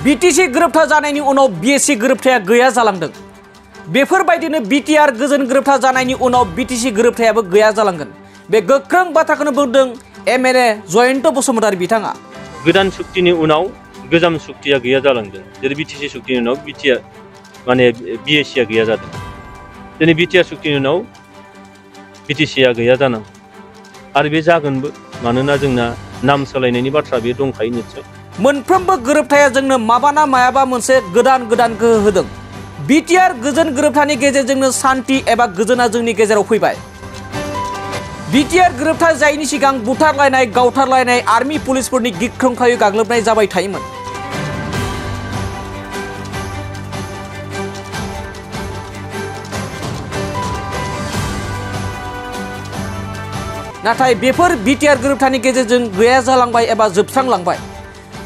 BTC गोरोबथा जानायनि उनाव बिएसि गोरोबथाया गैया जालांदों। बेफोरबायदिनो बिटिआर गोजोन गोरोबथा जानायनि उनाव बिटिसि गोरोबथायाबो गैया जालांगोन। बे गोख्रों बाथ्राखौनो बुंदों एमएलए जयन्त बसुमतारी बिथाङा। गोदान सुक्तिनि उनाव गोजाम सुक्तिया गैया जालांदों। जेरै बिटिसि सुक्तिनि उनाव बिटिआर माने बिएसिआ गैया जादों। दिनै बिटिआर सुक्तिनि उनाव बिटिसिआ गैया जानांगौ आरो बे जागोनबो, मानोना जोंना नाम सोलायनायनि बाथ्रा बे दंखायो निश्चय। मोनफ्रोमबो गोरोबथाया जोंनो माबाना मायाबा मोनसे गोदान गोहो होदों। बिटिआर गोजोन गोरोबथानि गेजेरजोंनो सान्थि एबा गोजोना जोंनि गेजेराव फैबाय। बिटिआर गोरोबथा जायैनि सिगां बुथारलायनाय, गावथारलायनाय, आर्मि पुलिसफोरनि गिख्रंथावै गाग्लोबनाय जाबाय थायोमोन। नाथाय बेफोर बिटिआर गोरोबथानि गेजेरजों गैया जालांबाय एबा जोबस्रांलांबाय।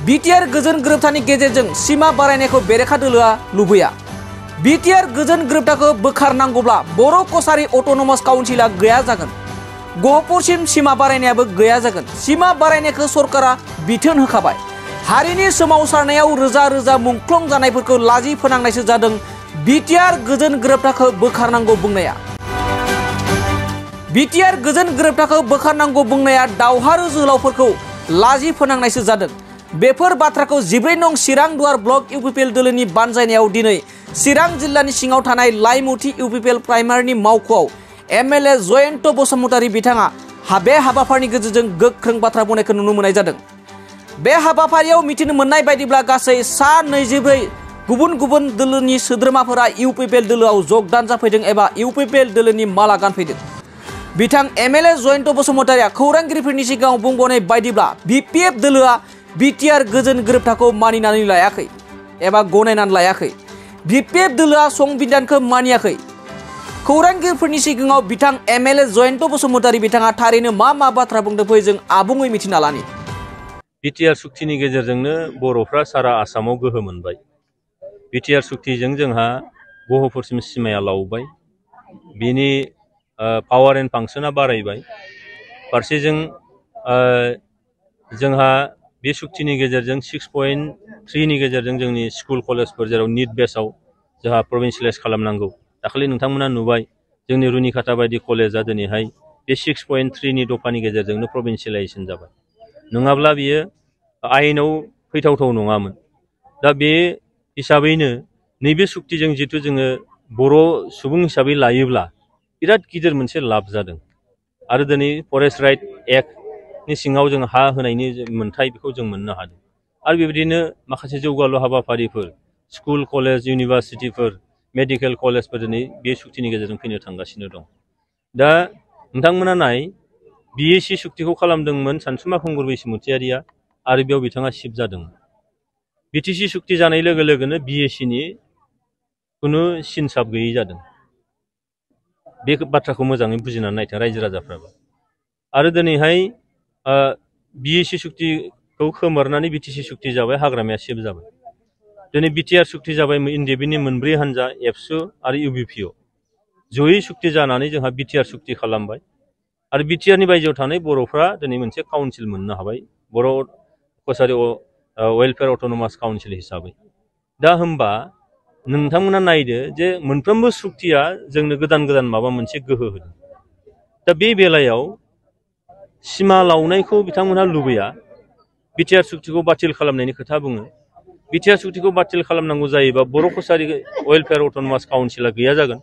बिटिआर गोजोन गोरोबथानि गेजेरजों सीमा बारायनायखौ बेरेखा दोलोआ लुबैया। बिटिआर गोजोन गोरोबथाखौ बोखारनांगौब्ला बर' कसारी अट'नमास काउन्सिला गैया जागोन। गहपुरसिम सीमा बारायनायाबो गैया जागोन। सीमा बारायनायखौ सरकारा बिथोन होखाबाय। हारिनि सोमावसारनायाव रोजा रोजा मुंख्लं जानायफोरखौ लाजि फोनांनायसो जादों बिटिआर गोजोन गोरोबथाखौ बोखारनांगौ बुंनाया। बिटिआर गोजोन गोरोबथाखौ बोखारनांगौ बुंनाया दावहारु जोहोलावफोरखौ लाजि फोनांनायसो जादों। बेफोर बाथ्राखौ 14 नं चिरां दुवार ब्लक इउपिपिएल दोलोनि बानजायनायाव दिनै चिरां जिल्लानि सिङाव थानाय लाइमुथि इउपिपिएल प्राइमारिनि मावख'आव एमएलए जयन्त बसुमतारी बिथाङा बे हाबाफारिनि गेजेरजों गोख्रों बाथ्रा बुंनायखौ नुनो मोननाय जादों। बे हाबाफारियाव मिथिनो मोननाय बायदिब्ला गासै 24 गुबुन गुबुन दोलोनि सोद्रोमाफोरा इउपिपिएल दोलोआव जगदान जाफैदों एबा इउपिपिएल दोलोनि माला गानफैदों। बिथां एमएलए जयन्त बसुमतारीया खौरांगिरिफोरनि सिगाङाव बुंबावनाय बायदिब्ला बिपिएफ दोलोआ बिटिआर गोजोन गोरोबथाखौ मानिनानै लायाखै एबा गनायनानै लायाखै। बिपिएफ दोलोआ संबिधानखौ मानियाखै। खौरांगिरिफोरनि सिगाङाव बिथां एमएलए जयन्त बसुमतारी बिथाङा थारैनो मा बाथ्रा बुंदों फै जों आबुङै मिथिना लानि। बिटिआर सुक्तिनि गेजेरजोंनो बर'फ्रा सारा आसामाव गोहो मोनबाय। बिटिआर सुक्तिजों जोंहा गहपुरसिम सीमाया लावबाय। बिनि पावार एन्ड फांसना बारायबाय। फारसेजों जोंहा बे सुक्तिनि गेजेरजों 6.3 गेजेरजों जोंनि स्कुल कलेजफोर जेराव निट बेसआव जोंहा प्रभिन्सियेलाइज खालामनांगौ। दाखालि नोंथांमोना नुबाय जोंनि रुनिखाता बायदि कलेजा दिनैहाय बे 6.3 दफानि गेजेरजोंनो प्रभिन्सियेलाइजेसन जाबाय। नङाब्ला बियो आयेनाव फैथावथाव नङामोन। दा बे हिसाबैनो नैबे सुक्तिजों जिथु जोङो बर' सुबुं हिसाबै लायोब्ला बिराद गिदिर मोनसे लाब जादों। आरो दिनै फरेस्ट राइट एक्टनि सिङाव जों हा होनायनि मोन्थाय बेखौ जों मोननो हादों। आरो बेबायदिनो माखासे जौगालु हाबाफारिफोर स्कुल कलेज इउनिभारसिटिफोर मेडिकेल कलेजफोर दिनै बे सुक्तिनि गेजेरजों फैनो थांगासिनो दं। दा नोंथांमोना नाय बिएसि सुक्तिखौ खालामदोंमोन सानसुमा खुंगुर बैसोमुथियारिया आरो बेयाव बिथाङा सिफ जादोंमोन। बिटिसि सुक्ति जानाय लोगो लोगोनो बिएसिनि खुनु सिनसाब गैयै जादों। बे बाथ्राखौ मोजाङै बुजिनानै नायथों रायजो राजाफ्राबो। आरो दिनैहाय बिएसि सुक्तिखौ खोमोरनानै बिटिसि सुक्ति जाबाय, हाग्रामाया सिफ जाबाय। दिनै बिटिआर सुक्ति जाबाय एनडिएफबिनि मोनब्रै हान्जा एबसु आरो इउबिपिअ जयै सुक्ति जानानै जोंहा बिटिआर सुक्ति खालामबाय। आरो बिटिआरनि बायजोआव थानाय बर'फ्रा दिनै मोनसे काउन्सिल मोननो हाबाय, बर' कसारी वेलफेयार अट'नमास काउन्सिल हिसाबै। दा होमबा नोंथांमोना नायदो जे मोनफ्रोमबो सुक्तिया जोंनो गोदान माबा मोनसे गोहो होदों। दा बे बेलायाव सीमा लावनायखौ बिथांमोनहा लुबैया। बिटिआर सुक्तिखौ बातिल खालामनायनि खोथा बुङो। बिटिआर सुक्तिखौ बातिल खालामनांगौ जायोबा बर' कसारी वेलफेयार अट'नमास काउन्सिला गैया जागोन।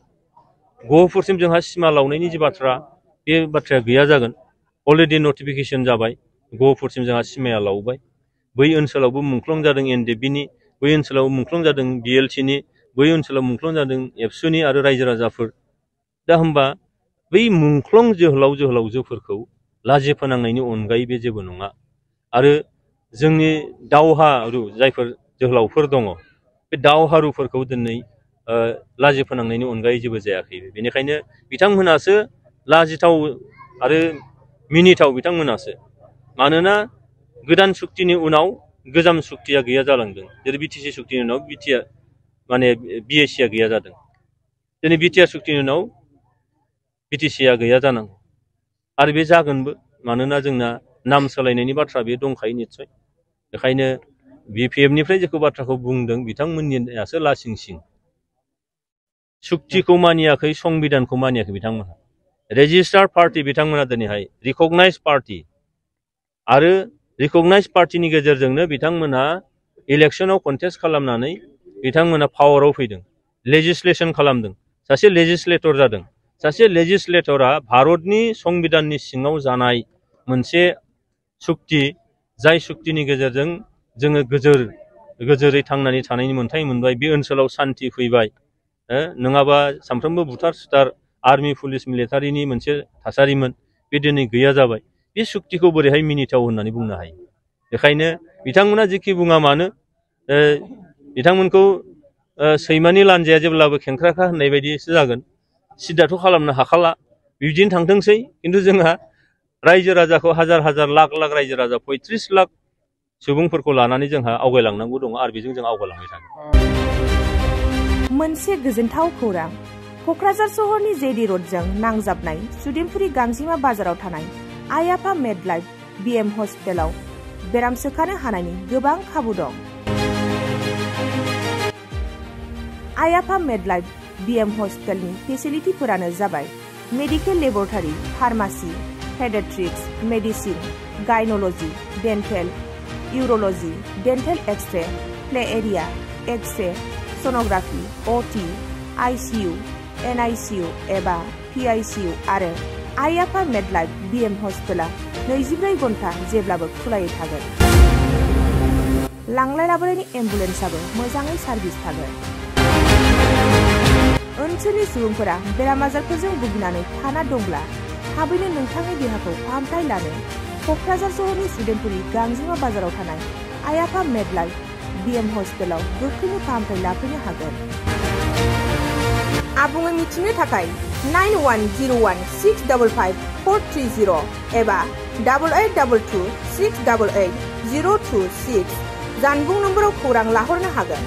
गहपुरसिम जोंहा सीमा लावनायनि जि बाथ्रा बे बाथ्राया गैया जागोन। अलरेडि नटिफिकेसन जाबाय, गहपुरसिम जोंहा सीमाया लावबाय। बै ओनसोलावबो मुंख्लं जादों एनडिएफबिनि, बै ओनसोलाव मुंख्लं जादों बिएलसिनि, बै ओनसोलाव मुंख्लं जादों एबसुनि आरो रायजो राजाफोर। दा होमबा बै मुंख्लं जोहोलावजोफोरखौ लाजि फोनांनायनि अनगायै बे जेबो नङा। आरो जोंनि दावहारु जायफोर जोहोलावफोर दङ बे दावहारुफोरखौ दिनै लाजि फोनांनायनि अनगायै जेबो जायाखै। बेनिखायनो बिथांमोनासो लाजिथाव आरो मिनिथाव बिथांमोनासो। मानोना गोदान सुक्तिनि उनाव गोजाम सुक्तिया गैया जालांदों। जेरै बिटिसि सुक्तिनि उनाव बिएसिआ गैया जादों। दिनै बिटिआर सुक्तिनि उनाव बिटिसिआ गैया जानांगौ आरो बे जागोनबो, मानोना जोंना नाम सोलायनायनि बाथ्रा बे दंखायो निश्चय। बेखायनो BPF-निफ्राय जेखौ बाथ्राखौ बुंदों बिथांमोननियासो लासिं सिं सुक्तिखौ मानियाखै संबिधानखौ मानियाखै बिथांमोनहा रेजिस्टार्ड पार्टी बिथांमोना दिनैहाय रिकगनाइज पार्टी आरो रिकगनाइज पार्टीनि गेजेरजोंनो बिथांमोना इलेक्शनाव कन्टेस्ट खालामनानै बिथांमोना पावाराव फैदों लेजिस्लेशन खालामदों सासे लेजिस्लेटर जादों सासे लेजिस्लेटरा भारतनि संबिधाननि सिङाव जानाय मोनसे सुक्ति जाय सुक्तिनि गेजेरजों जोङो गोजोरै थांनानै थानायनि मोन्थाय मोनबाय बे ओनसोलाव सान्ति फैबाय नङाबा सामफ्रोमबो बुथार सुथार आर्मि पुलिस मिलिटारिनि मोनसे थासारिमोन बे दिनै गैया जाबाय बे सुक्तिखौ बोरैहाय मिनिथाव होननानै बुंनो हायो बेखायनो बिथांमोना जेखि बुङा मानो बिथांमोनखौ सैमानि लान्जाया जेब्लाबो खेंख्राखा होननाय बायदिसो जागोन सिदाथ' खालामनो हाखाला बिदिनो थांथोंसै खिन्थु जोंहा रायजो राजाखौ हाजार हाजार लाख लाख रायजो राजा 35 लाख सुबुंफोरखौ लानानै जोंहा आवगायलांनांगौ दङ आरो बेजों जों आवगायलांबाय थागोन। मोनसे गोजोनथाव खौरां क'क्राझार सहरनि जेडि र'डजों नांजाबनाय सुदेमपुरि गांजिमा बाजाराव थानाय आइ आफा मेडलाइफ BM हस्पिटालाव बेराम सोखानो हानायनि गोबां खाबु दं। आइ आफा मेडलाइफ BM हस्पिटालनि फेसिलिटिफोरानो जाबाय medical laboratory pharmacy paediatrics medicine gynaecology dental urology dental x-ray play area x-ray sonography OT ICU NICU एबा PICU आरो आइ आफा मेडलाइफ BM हस्पिटाला 24 घन्टा जेब्लाबो खुलायै थागोन। लांलाय लाबोलायनि एम्बुलेन्सआबो मोजाङै सार्भिस थागोन। ओनसोलनि सुबुंफोरा बेराम आजारफोरजों भुगिनानै थाना दंब्ला थाबैनो नोंथांनि देहाखौ फाहामथाय लानो क'क्राझार सहरनि सुदेमपुरि गांजिमा बाजाराव थानाय आइ आफा मेडलाइफ BM हस्पिटालाव गोख्रैनो फाहामथाय लाफैनो हागोन। आबुङै मिथिनो थाखाय 9101655430 एबा 8822688026 जानबुं नम्बराव खौरां लाहरनो हागोन।